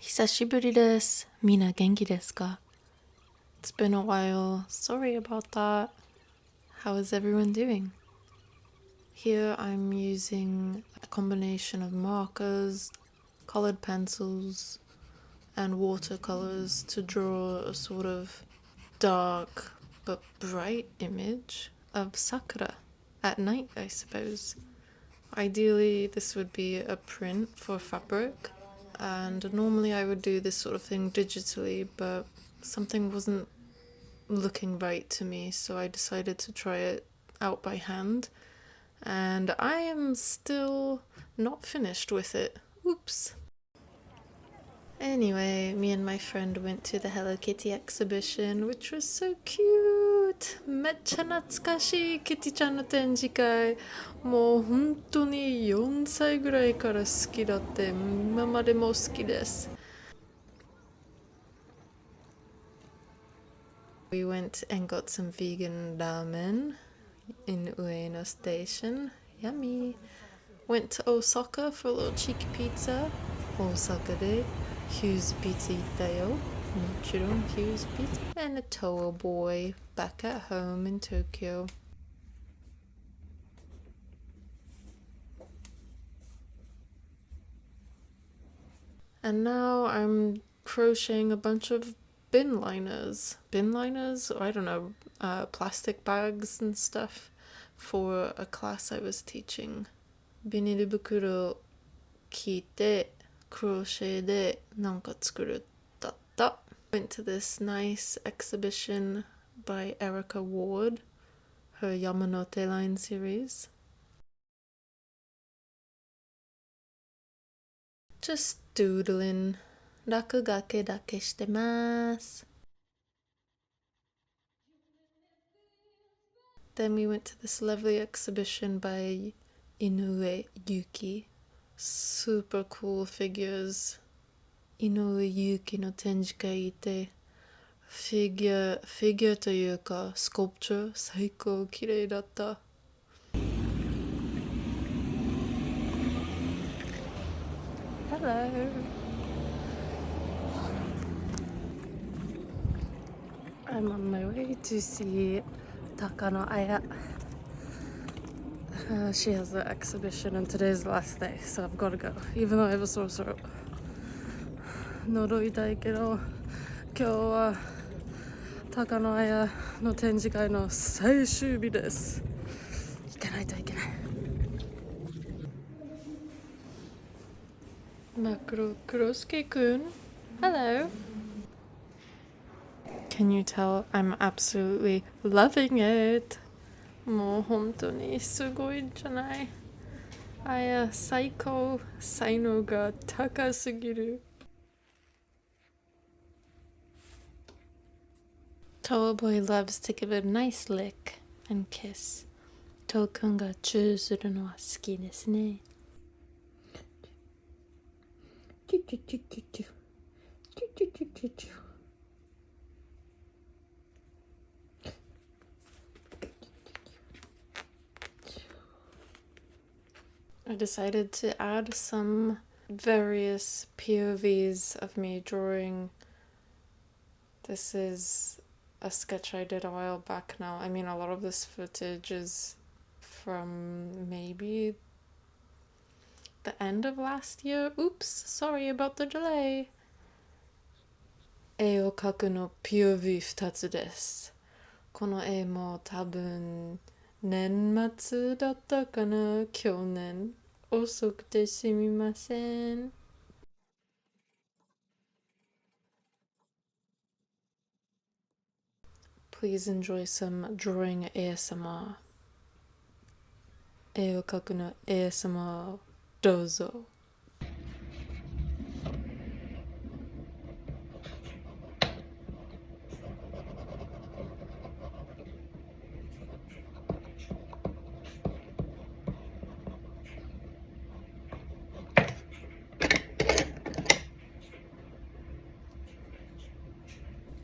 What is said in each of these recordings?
久しぶりです。みんな元気ですか? It's been a while. Sorry about that. How is everyone doing? Here I'm using a combination of markers, colored pencils, and watercolors to draw a sort of dark but bright image of sakura at night, I suppose. Ideally, this would be a print for fabric, and normally I would do this sort of thing digitally, but something wasn't looking right to me, so I decided to try it out by hand, and I am still not finished with it. Oops. Anyway, me and my friend went to the Hello Kitty exhibition, which was so cute. めっちゃ懐かしいキティちゃんの展示会。もう本当に4歳ぐらいから好きだって、今までも好きです。We went and got some vegan ramen in Ueno Station. Yummy. Went to Osaka for a little cheeky pizza. Osaka de Hugh's Pizza 行ったよ。もちろん Hugh's Pizza. And a Toa boy back at home in Tokyo. And now I'm crocheting a bunch of bin liners. Bin liners? I don't know, plastic bags and stuff for a class I was teaching. ビニール袋切ってクロシェでなんか作るだった。Went to this nice exhibition by Erica Ward, her Yamanote line series. Just doodling. 落書きだけしてます。Then we went to this lovely exhibition by Inoue Yuki. Super cool figures. Inoue Yuki の展示会行ってフィギュアというかスコプチャー最高綺麗だった。Hello. I'm on my way to see Takano Aya. She has an exhibition and today's the last day, so I've got to go, even though I have a sore throat. 喉痛いけど、今日は高野綾の展示会の最終日です。行かないといけない。マクロスケくん Hello. Can you tell I'm absolutely loving it? もう本当にすごいんじゃない。あや最高、才能が高すぎる。Toa boy loves to give a nice lick and kiss. トウくんがチューするのは好きですね。チュチュチュチュチュチュチュチュチュチュ。I decided to add some various POVs of me drawing. This is a sketch I did a while back now. I mean, a lot of this footage is from maybe the end of last year. Oops, sorry about the delay. 絵を描くの POV2 つです。この絵も多分年末だったかな、去年。遅くてすみません。Please enjoy some drawing ASMR. 絵を描くの ASMR どうぞ。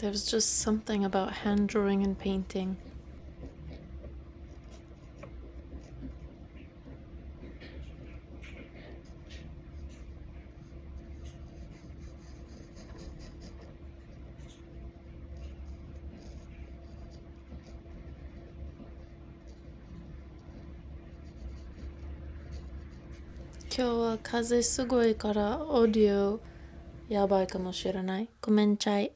There's just something about hand drawing and painting. 今日は風すごいからオーディオやばいかもしれない。ごめんちゃい。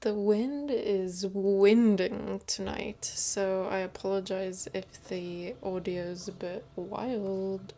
The wind is winding tonight, so I apologize if the audio's a bit wild.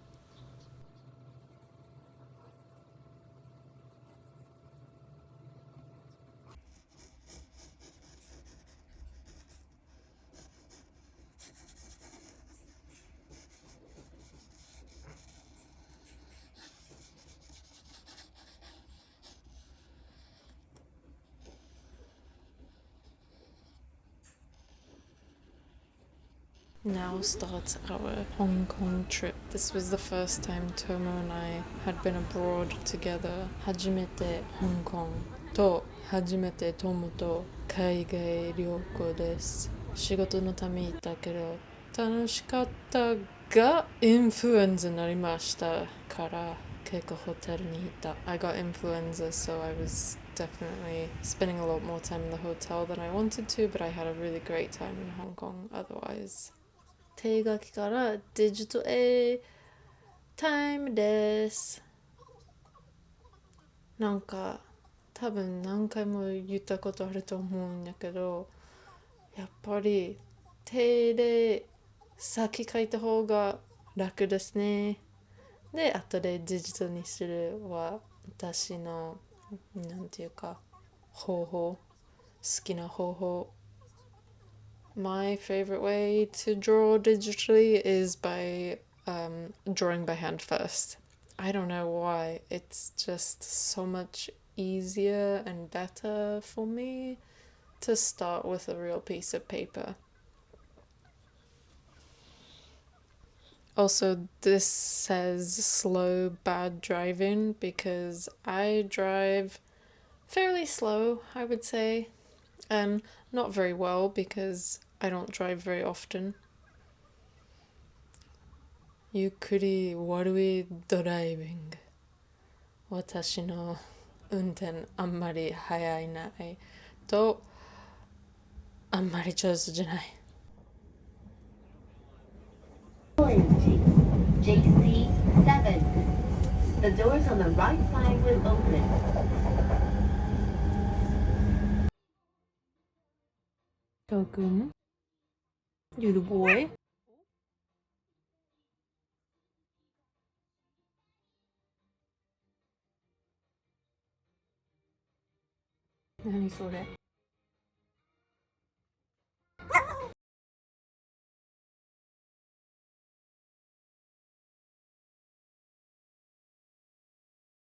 Now starts our Hong Kong trip. This was the first time Tomo and I had been abroad together. 初めて香港と初めてトモと海外旅行です。仕事のために行ったけど楽しかったがインフルエンザになりましたから結構ホテルにいた。I got influenza, so I was definitely spending a lot more time in the hotel than I wanted to, but I had a really great time in Hong Kong otherwise. 手書きからデジタルタイムです。なんか多分何回も言ったことあると思うんだけど、やっぱり手で先書いた方が楽ですね。で、後でデジタルにするは私のなんていうか方法、好きな方法。My favorite way to draw digitally is by drawing by hand first. I don't know why. It's just so much easier and better for me to start with a real piece of paper. Also, this says slow bad driving because I drive fairly slow, I would say, and not very well because I don't drive very often. ゆっくり悪いドライビング。私の運転あんまり速いないとあんまり上手じゃない。JC7. The doors on the right side will open. Tokum, you the boy. 何それ